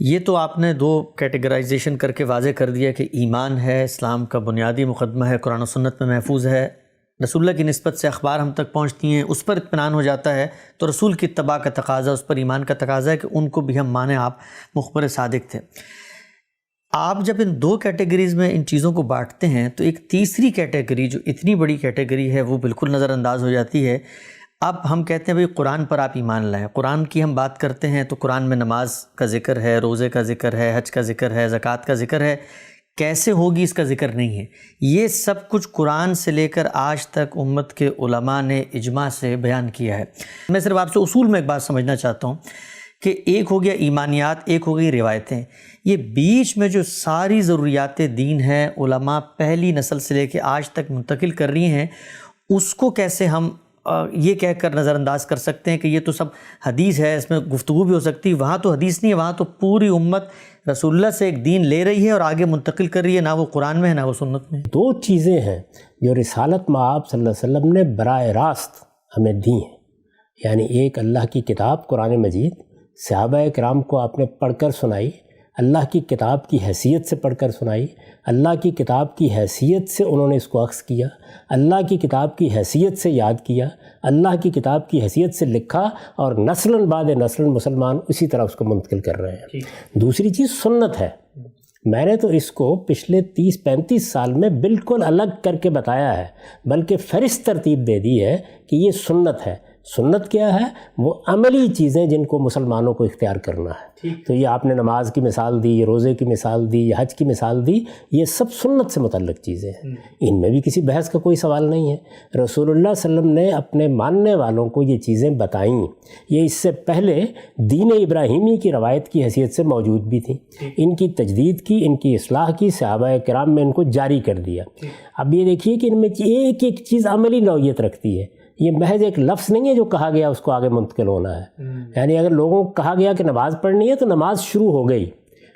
یہ تو آپ نے دو کیٹیگرائزیشن کر کے واضح کر دیا کہ ایمان ہے، اسلام کا بنیادی مقدمہ ہے، قرآن و سنت میں محفوظ ہے، رسول اللہ کی نسبت سے اخبار ہم تک پہنچتی ہیں، اس پر اطمینان ہو جاتا ہے، تو رسول کی اتباع کا تقاضا، اس پر ایمان کا تقاضا ہے کہ ان کو بھی ہم مانیں، آپ مخبر صادق تھے۔ آپ جب ان دو کیٹیگریز میں ان چیزوں کو بانٹتے ہیں تو ایک تیسری کیٹیگری جو اتنی بڑی کیٹیگری ہے وہ بالکل نظر انداز ہو جاتی ہے۔ اب ہم کہتے ہیں بھئی قرآن پر آپ ایمان لائیں، قرآن کی ہم بات کرتے ہیں تو قرآن میں نماز کا ذکر ہے، روزے کا ذکر ہے، حج کا ذکر ہے، زکوٰۃ کا ذکر ہے، کیسے ہوگی اس کا ذکر نہیں ہے۔ یہ سب کچھ قرآن سے لے کر آج تک امت کے علماء نے اجماع سے بیان کیا ہے۔ میں صرف آپ سے اصول میں ایک بات سمجھنا چاہتا ہوں کہ ایک ہو گیا ایمانیات، ایک ہو گئی روایتیں، یہ بیچ میں جو ساری ضروریات دین ہیں علماء پہلی نسل سے لے کے آج تک منتقل کر رہی ہیں، اس کو کیسے ہم یہ کہہ کر نظر انداز کر سکتے ہیں کہ یہ تو سب حدیث ہے، اس میں گفتگو بھی ہو سکتی ہے۔ وہاں تو حدیث نہیں ہے، وہاں تو پوری امت رسول اللہ سے ایک دین لے رہی ہے اور آگے منتقل کر رہی ہے، نہ وہ قرآن میں ہے نہ وہ سنت میں ہے۔ دو چیزیں ہیں جو رسالت مآب صلی اللہ علیہ وسلم نے براہ راست ہمیں دی ہیں، یعنی ایک اللہ کی کتاب قرآن مجید، صحابہ کرام کو آپ نے پڑھ کر سنائی، اللہ کی کتاب کی حیثیت سے پڑھ کر سنائی، اللہ کی کتاب کی حیثیت سے انہوں نے اس کو اخذ کیا، اللہ کی کتاب کی حیثیت سے یاد کیا، اللہ کی کتاب کی حیثیت سے لکھا، اور نسلاً بعد نسلاً مسلمان اسی طرح اس کو منتقل کر رہے ہیں۔ دوسری چیز سنت ہے۔ میں نے تو اس کو پچھلے 30-35 سال میں بالکل الگ کر کے بتایا ہے، بلکہ فہرست ترتیب دے دی ہے کہ یہ سنت ہے۔ سنت کیا ہے؟ وہ عملی چیزیں جن کو مسلمانوں کو اختیار کرنا ہے۔ تو یہ آپ نے نماز کی مثال دی، یہ روزے کی مثال دی، یہ حج کی مثال دی، یہ سب سنت سے متعلق چیزیں ہیں، ان میں بھی کسی بحث کا کوئی سوال نہیں ہے۔ رسول اللہ صلی اللہ علیہ وسلم نے اپنے ماننے والوں کو یہ چیزیں بتائیں، یہ اس سے پہلے دین ابراہیمی کی روایت کی حیثیت سے موجود بھی تھیں، ان کی تجدید کی، ان کی اصلاح کی، صحابہ کرام میں ان کو جاری کر دیا۔ اب یہ دیکھیے کہ ان میں ایک ایک چیز عملی نوعیت رکھتی ہے، یہ محض ایک لفظ نہیں ہے جو کہا گیا اس کو آگے منتقل ہونا ہے۔ یعنی اگر لوگوں کو کہا گیا کہ نماز پڑھنی ہے تو نماز شروع ہو گئی،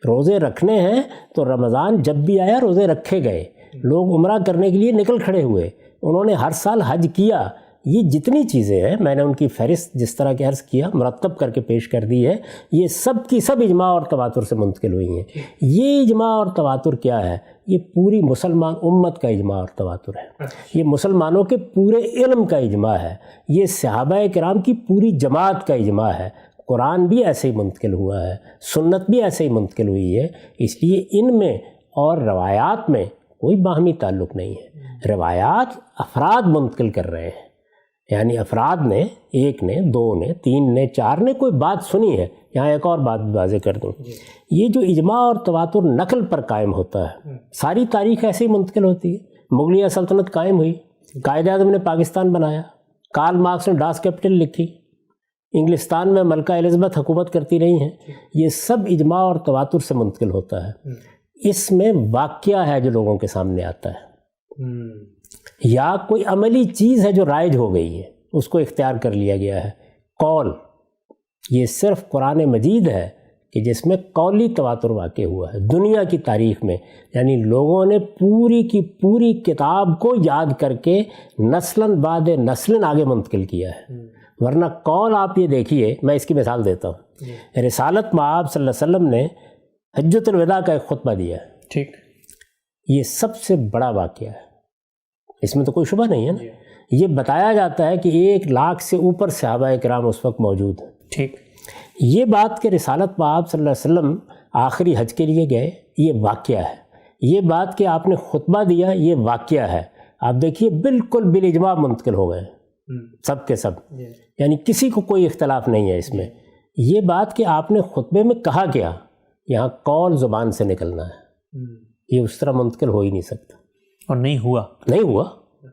روزے رکھنے ہیں تو رمضان جب بھی آیا روزے رکھے گئے، لوگ عمرہ کرنے کے لیے نکل کھڑے ہوئے، انہوں نے ہر سال حج کیا۔ یہ جتنی چیزیں ہیں میں نے ان کی فہرست جس طرح کہ عرض کیا مرتب کر کے پیش کر دی ہے، یہ سب کی سب اجماع اور تواتر سے منتقل ہوئی ہیں۔ یہ اجماع اور تواتر کیا ہے؟ یہ پوری مسلمان امت کا اجماع اور تواتر ہے، یہ مسلمانوں کے پورے علم کا اجماع ہے، یہ صحابہ کرام کی پوری جماعت کا اجماع ہے۔ قرآن بھی ایسے ہی منتقل ہوا ہے، سنت بھی ایسے ہی منتقل ہوئی ہے، اس لیے ان میں اور روایات میں کوئی باہمی تعلق نہیں ہے۔ روایات افراد منتقل کر رہے ہیں، یعنی افراد نے، ایک نے، دو نے، تین نے، چار نے کوئی بات سنی ہے۔ یہاں ایک اور بات واضح کر دوں، یہ جو اجماع اور تواتر نقل پر قائم ہوتا ہے، ساری تاریخ ایسے ہی منتقل ہوتی ہے۔ مغلیہ سلطنت قائم ہوئی، قائد اعظم نے پاکستان بنایا، کارل مارکس نے ڈاس کیپٹل لکھی، انگلستان میں ملکہ الزبتھ حکومت کرتی رہی ہیں، یہ سب اجماع اور تواتر سے منتقل ہوتا ہے۔ اس میں واقعہ ہے جو لوگوں کے سامنے آتا ہے، یا کوئی عملی چیز ہے جو رائج ہو گئی ہے، اس کو اختیار کر لیا گیا ہے۔ قول، یہ صرف قرآن مجید ہے کہ جس میں قولی تواتر واقع ہوا ہے دنیا کی تاریخ میں، یعنی لوگوں نے پوری کی پوری کتاب کو یاد کر کے نسلاً بعد نسلاً آگے منتقل کیا ہے۔ ورنہ قول آپ یہ دیکھیے، میں اس کی مثال دیتا ہوں، رسالت مآب صلی اللہ علیہ وسلم نے حجۃ الوداع کا ایک خطبہ دیا ہے، ٹھیک، یہ سب سے بڑا واقعہ ہے، اس میں تو کوئی شبہ نہیں ہے نا۔ یہ بتایا جاتا ہے کہ 1,00,000 سے اوپر صحابہ کرام اس وقت موجود ہیں۔ ٹھیک، یہ بات کہ رسالت مآب صلی اللہ علیہ وسلم آخری حج کے لیے گئے، یہ واقعہ ہے۔ یہ بات کہ آپ نے خطبہ دیا، یہ واقعہ ہے۔ آپ دیکھیے بالکل بالاجماع منتقل ہو گئے سب کے سب، یعنی کسی کو کوئی اختلاف نہیں ہے اس میں۔ یہ بات کہ آپ نے خطبے میں کہا کیا، یہاں قول زبان سے نکلنا ہے، یہ اس طرح منتقل ہو ہی نہیں سکتا، اور نہیں ہوا،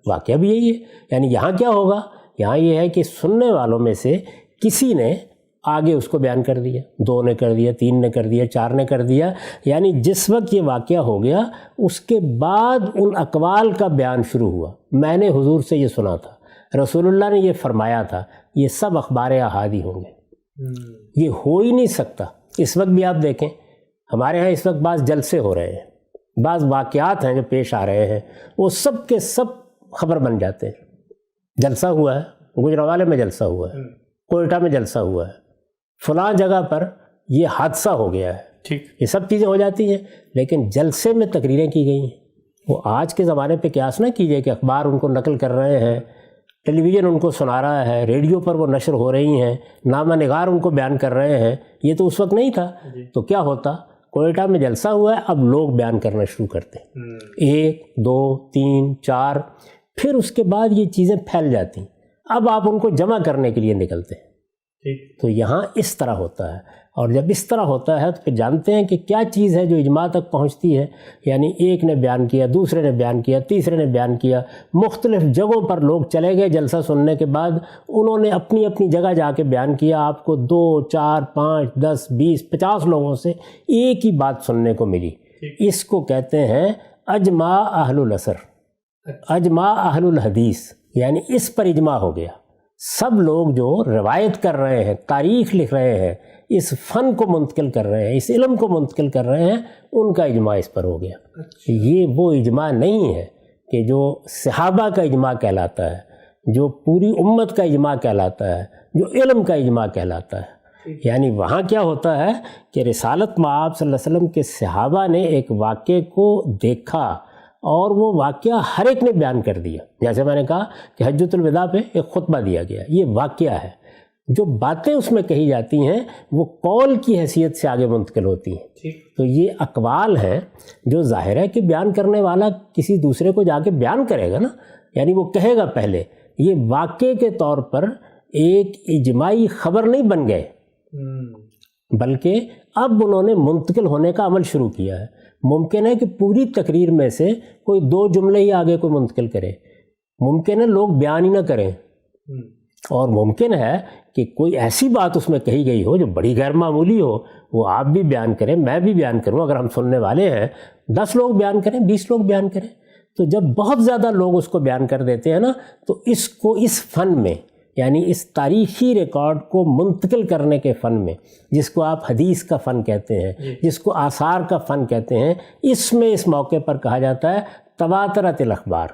واقعہ بھی یہی ہے۔ یعنی یہاں کیا ہوگا، یہاں یہ ہے کہ سننے والوں میں سے کسی نے آگے اس کو بیان کر دیا، 2 نے کر دیا، 3 نے کر دیا، 4 نے کر دیا، یعنی جس وقت یہ واقعہ ہو گیا اس کے بعد ان اقوال کا بیان شروع ہوا۔ میں نے حضور سے یہ سنا تھا، رسول اللہ نے یہ فرمایا تھا، یہ سب اخبار احادی ہوں گے، یہ ہو ہی نہیں سکتا۔ اس وقت بھی آپ دیکھیں ہمارے ہاں اس وقت بعض جلسے ہو رہے ہیں، بعض واقعات ہیں جو پیش آ رہے ہیں، وہ سب کے سب خبر بن جاتے ہیں۔ جلسہ ہوا ہے، گجرانوالے میں جلسہ ہوا ہے، کوئٹہ میں جلسہ ہوا ہے، فلاں جگہ پر یہ حادثہ ہو گیا ہے، ٹھیک، یہ سب چیزیں ہو جاتی ہیں، لیکن جلسے میں تقریریں کی گئی ہیں۔ وہ آج کے زمانے پہ قیاس نہ کیجیے کہ اخبار ان کو نقل کر رہے ہیں، ٹیلی ویژن ان کو سنا رہا ہے، ریڈیو پر وہ نشر ہو رہی ہیں، نامہ نگار ان کو بیان کر رہے ہیں۔ یہ تو اس وقت نہیں تھا۔ تو کیا ہوتا، کوئٹہ میں جلسہ ہوا ہے، اب لوگ بیان کرنا شروع کرتے ہیں، 1 2 3 4، پھر اس کے بعد یہ چیزیں پھیل جاتی ہیں، اب آپ ان کو جمع کرنے کے لیے نکلتے ہیں۔ تو یہاں اس طرح ہوتا ہے، اور جب اس طرح ہوتا ہے تو پھر جانتے ہیں کہ کیا چیز ہے جو اجماع تک پہنچتی ہے، یعنی ایک نے بیان کیا، دوسرے نے بیان کیا، تیسرے نے بیان کیا، مختلف جگہوں پر لوگ چلے گئے، جلسہ سننے کے بعد انہوں نے اپنی اپنی جگہ جا کے بیان کیا، آپ کو 2 4 5 10 20 50 لوگوں سے ایک ہی بات سننے کو ملی۔ اس کو کہتے ہیں اجماع اہل العصر، اجماع اہل الحدیث، یعنی اس پر اجماع ہو گیا۔ سب لوگ جو روایت کر رہے ہیں، تاریخ لکھ رہے ہیں، اس فن کو منتقل کر رہے ہیں، اس علم کو منتقل کر رہے ہیں، ان کا اجماع اس پر ہو گیا۔ یہ وہ اجماع نہیں ہے کہ جو صحابہ کا اجماع کہلاتا ہے، جو پوری امت کا اجماع کہلاتا ہے، جو علم کا اجماع کہلاتا ہے۔ یعنی وہاں کیا ہوتا ہے کہ رسالت مآب صلی اللہ علیہ وسلم کے صحابہ نے ایک واقعے کو دیکھا اور وہ واقعہ ہر ایک نے بیان کر دیا۔ جیسے میں نے کہا کہ حجۃ الوداع پہ ایک خطبہ دیا گیا، یہ واقعہ ہے۔ جو باتیں اس میں کہی جاتی ہیں وہ قول کی حیثیت سے آگے منتقل ہوتی ہیں۔ تو یہ اقوال ہیں جو ظاہر ہے کہ بیان کرنے والا کسی دوسرے کو جا کے بیان کرے گا نا، یعنی وہ کہے گا پہلے، یہ واقعے کے طور پر ایک اجماعی خبر نہیں بن گئے، بلکہ اب انہوں نے منتقل ہونے کا عمل شروع کیا ہے۔ ممکن ہے کہ پوری تقریر میں سے کوئی 2 جملے ہی آگے کوئی منتقل کرے، ممکن ہے لوگ بیان ہی نہ کریں، اور ممکن ہے کہ کوئی ایسی بات اس میں کہی گئی ہو جو بڑی غیر معمولی ہو، وہ آپ بھی بیان کریں، میں بھی بیان کروں، اگر ہم سننے والے ہیں 10 لوگ بیان کریں، 20 لوگ بیان کریں۔ تو جب بہت زیادہ لوگ اس کو بیان کر دیتے ہیں نا، تو اس کو اس فن میں، یعنی اس تاریخی ریکارڈ کو منتقل کرنے کے فن میں، جس کو آپ حدیث کا فن کہتے ہیں، جس کو آثار کا فن کہتے ہیں، اس میں اس موقع پر کہا جاتا ہے تواترت الاخبار۔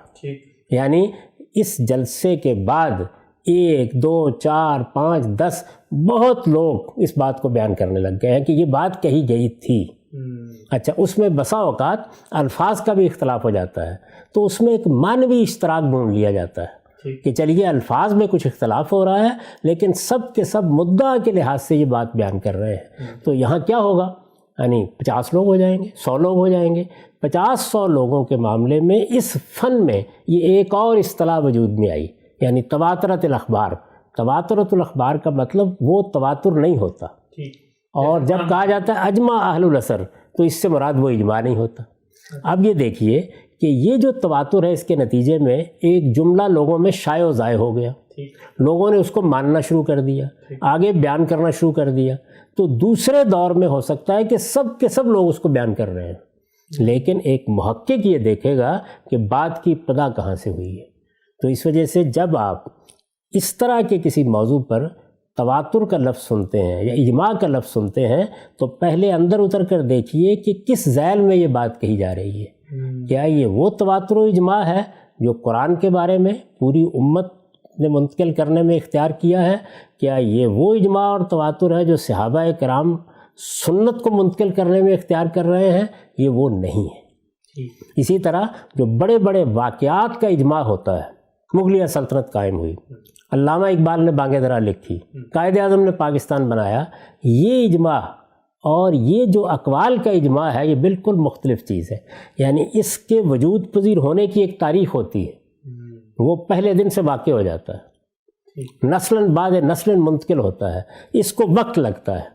یعنی اس جلسے کے بعد 1 2 4 5 10 بہت لوگ اس بات کو بیان کرنے لگ گئے ہیں کہ یہ بات کہی گئی تھی۔ اچھا، اس میں بسا اوقات الفاظ کا بھی اختلاف ہو جاتا ہے، تو اس میں ایک معنوی اشتراک ڈھونڈ لیا جاتا ہے کہ چلیے الفاظ میں کچھ اختلاف ہو رہا ہے، لیکن سب کے سب مدعا کے لحاظ سے یہ بات بیان کر رہے ہیں۔ تو یہاں کیا ہوگا، یعنی 50 لوگ ہو جائیں گے، 100 لوگ ہو جائیں گے۔ 50-100 لوگوں کے معاملے میں اس فن میں یہ ایک اور اصطلاح وجود میں آئی، یعنی تواترت الاخبار۔ تواترت الاخبار کا مطلب وہ تواتر نہیں ہوتا، اور جب کہا جاتا ہے اجماع اہل العصر تو اس سے مراد وہ اجماع نہیں ہوتا۔ اب یہ دیکھیے کہ یہ جو تواتر ہے، اس کے نتیجے میں ایک جملہ لوگوں میں شائع و ضائع ہو گیا، لوگوں نے اس کو ماننا شروع کر دیا، آگے بیان کرنا شروع کر دیا۔ تو دوسرے دور میں ہو سکتا ہے کہ سب کے سب لوگ اس کو بیان کر رہے ہیں، لیکن ایک محقق یہ دیکھے گا کہ بات کی ابتدا کہاں سے ہوئی ہے۔ تو اس وجہ سے جب آپ اس طرح کے کسی موضوع پر تواتر کا لفظ سنتے ہیں یا اجماع کا لفظ سنتے ہیں، تو پہلے اندر اتر کر دیکھیے کہ کس ذیل میں یہ بات کہی جا رہی ہے۔ کیا یہ وہ تواتر و اجماع ہے جو قرآن کے بارے میں پوری امت نے منتقل کرنے میں اختیار کیا ہے؟ کیا یہ وہ اجماع اور تواتر ہے جو صحابہ کرام سنت کو منتقل کرنے میں اختیار کر رہے ہیں؟ یہ وہ نہیں ہے۔ اسی طرح جو بڑے بڑے واقعات کا اجماع ہوتا ہے، مغلیہ سلطنت قائم ہوئی، علامہ اقبال نے بانگ درا لکھی، قائد اعظم نے پاکستان بنایا، یہ اجماع اور یہ جو اقوال کا اجماع ہے یہ بالکل مختلف چیز ہے۔ یعنی اس کے وجود پذیر ہونے کی ایک تاریخ ہوتی ہے، وہ پہلے دن سے واقع ہو جاتا ہے، نسلاً بعد نسلاً منتقل ہوتا ہے، اس کو وقت لگتا ہے۔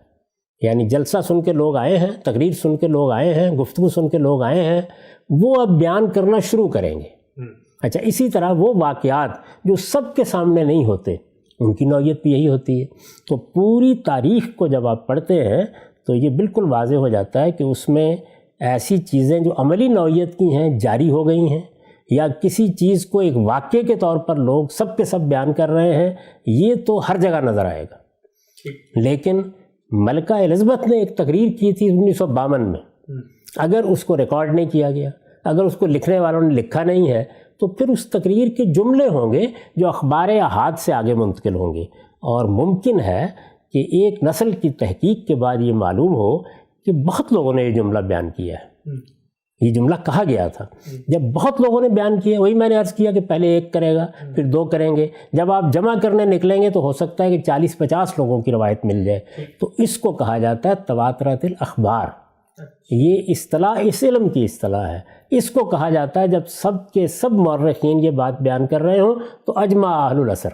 یعنی جلسہ سن کے لوگ آئے ہیں، تقریر سن کے لوگ آئے ہیں، گفتگو سن کے لوگ آئے ہیں، وہ اب بیان کرنا شروع کریں گے۔ اچھا، اسی طرح وہ واقعات جو سب کے سامنے نہیں ہوتے، ان کی نوعیت بھی یہی ہوتی ہے۔ تو پوری تاریخ کو جب آپ پڑھتے ہیں تو یہ بالکل واضح ہو جاتا ہے کہ اس میں ایسی چیزیں جو عملی نوعیت کی ہیں جاری ہو گئی ہیں، یا کسی چیز کو ایک واقعے کے طور پر لوگ سب کے سب بیان کر رہے ہیں، یہ تو ہر جگہ نظر آئے گا۔ لیکن ملکہ الزبتھ نے ایک تقریر کی تھی 1952 میں، اگر اس کو ریکارڈ نہیں کیا گیا، اگر اس کو لکھنے والوں نے لکھا نہیں ہے، تو پھر اس تقریر کے جملے ہوں گے جو اخبار احاد سے آگے منتقل ہوں گے، اور ممکن ہے کہ ایک نسل کی تحقیق کے بعد یہ معلوم ہو کہ بہت لوگوں نے یہ جملہ بیان کیا ہے، یہ جملہ کہا گیا تھا، جب بہت لوگوں نے بیان کیا، وہی میں نے عرض کیا کہ پہلے ایک کرے گا پھر دو کریں گے، جب آپ جمع کرنے نکلیں گے تو ہو سکتا ہے کہ 40-50 لوگوں کی روایت مل جائے، تو اس کو کہا جاتا ہے تواترت الاخبار۔ یہ اصطلاح اس علم کی اصطلاح ہے، اس کو کہا جاتا ہے جب سب کے سب مورخین یہ بات بیان کر رہے ہوں تو اجماع اہل العصر۔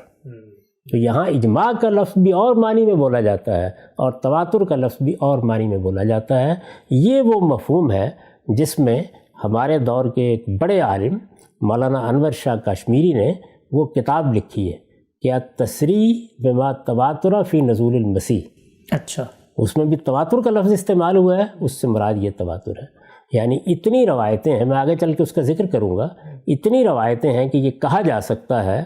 تو یہاں اجماع کا لفظ بھی اور معنی میں بولا جاتا ہے اور تواتر کا لفظ بھی اور معنی میں بولا جاتا ہے۔ یہ وہ مفہوم ہے جس میں ہمارے دور کے ایک بڑے عالم مولانا انور شاہ کشمیری نے وہ کتاب لکھی ہے کہ التصریح بما تواتر فی نزول المسیح۔ اچھا، اس میں بھی تواتر کا لفظ استعمال ہوا ہے، اس سے مراد یہ تواتر ہے۔ یعنی اتنی روایتیں ہیں، میں آگے چل کے اس کا ذکر کروں گا، اتنی روایتیں ہیں کہ یہ کہا جا سکتا ہے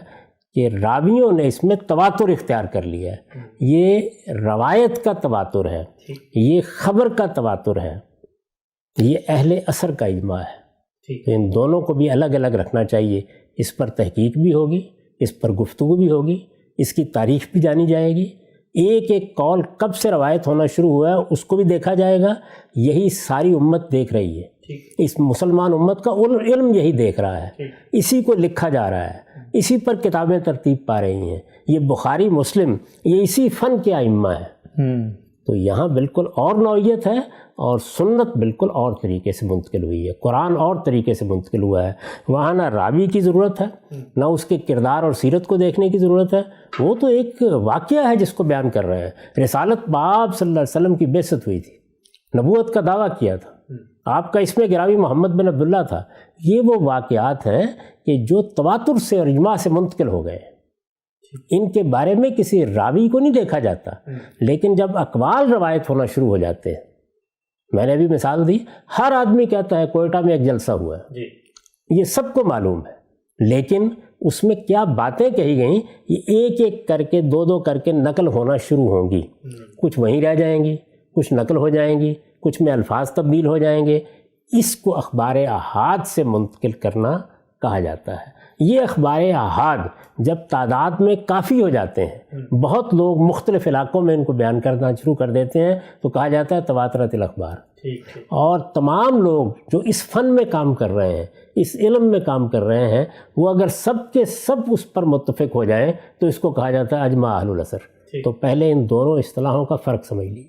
کہ راویوں نے اس میں تواتر اختیار کر لیا ہے۔ یہ روایت کا تواتر ہے، یہ خبر کا تواتر ہے، یہ اہل عصر کا اجماع ہے۔ تو ان دونوں کو بھی الگ الگ رکھنا چاہیے، اس پر تحقیق بھی ہوگی، اس پر گفتگو بھی ہوگی، اس کی تاریخ بھی جانی جائے گی، ایک ایک قول کب سے روایت ہونا شروع ہوا ہے اس کو بھی دیکھا جائے گا۔ یہی ساری امت دیکھ رہی ہے، اس مسلمان امت کا علم یہی دیکھ رہا ہے، اسی کو لکھا جا رہا ہے، اسی پر کتابیں ترتیب پا رہی ہیں۔ یہ بخاری مسلم یہ اسی فن کے ائمہ ہیں۔ تو یہاں بالکل اور نوعیت ہے اور سنت بالکل اور طریقے سے منتقل ہوئی ہے، قرآن اور طریقے سے منتقل ہوا ہے۔ وہاں نہ راوی کی ضرورت ہے، نہ اس کے کردار اور سیرت کو دیکھنے کی ضرورت ہے، وہ تو ایک واقعہ ہے جس کو بیان کر رہے ہیں۔ رسالت بآب صلی اللہ علیہ وسلم کی بعثت ہوئی تھی، نبوت کا دعویٰ کیا تھا، آپ کا اسم گرامی محمد بن عبداللہ تھا۔ یہ وہ واقعات ہیں کہ جو تواتر سے اور اجماع سے منتقل ہو گئے، ان کے بارے میں کسی راوی کو نہیں دیکھا جاتا، لیکن جب اقوال روایت ہونا شروع ہو جاتے ہیں، میں نے ابھی مثال دی، ہر آدمی کہتا ہے کوئٹہ میں ایک جلسہ ہوا ہے، یہ سب کو معلوم ہے، لیکن اس میں کیا باتیں کہی گئیں یہ ایک ایک کر کے دو کر کے نقل ہونا شروع ہوں گی، کچھ وہیں رہ جائیں گی، کچھ نقل ہو جائیں گی، کچھ میں الفاظ تبدیل ہو جائیں گے۔ اس کو اخبار احاد سے منتقل کرنا کہا جاتا ہے۔ یہ اخبار احاد جب تعداد میں کافی ہو جاتے ہیں، بہت لوگ مختلف علاقوں میں ان کو بیان کرنا شروع کر دیتے ہیں، تو کہا جاتا ہے تواترت الاخبار۔ اور تمام لوگ جو اس فن میں کام کر رہے ہیں، اس علم میں کام کر رہے ہیں، وہ اگر سب کے سب اس پر متفق ہو جائیں تو اس کو کہا جاتا ہے اجماع اہل العصر۔ تو پہلے ان دونوں اصطلاحوں کا فرق سمجھ لیجیے۔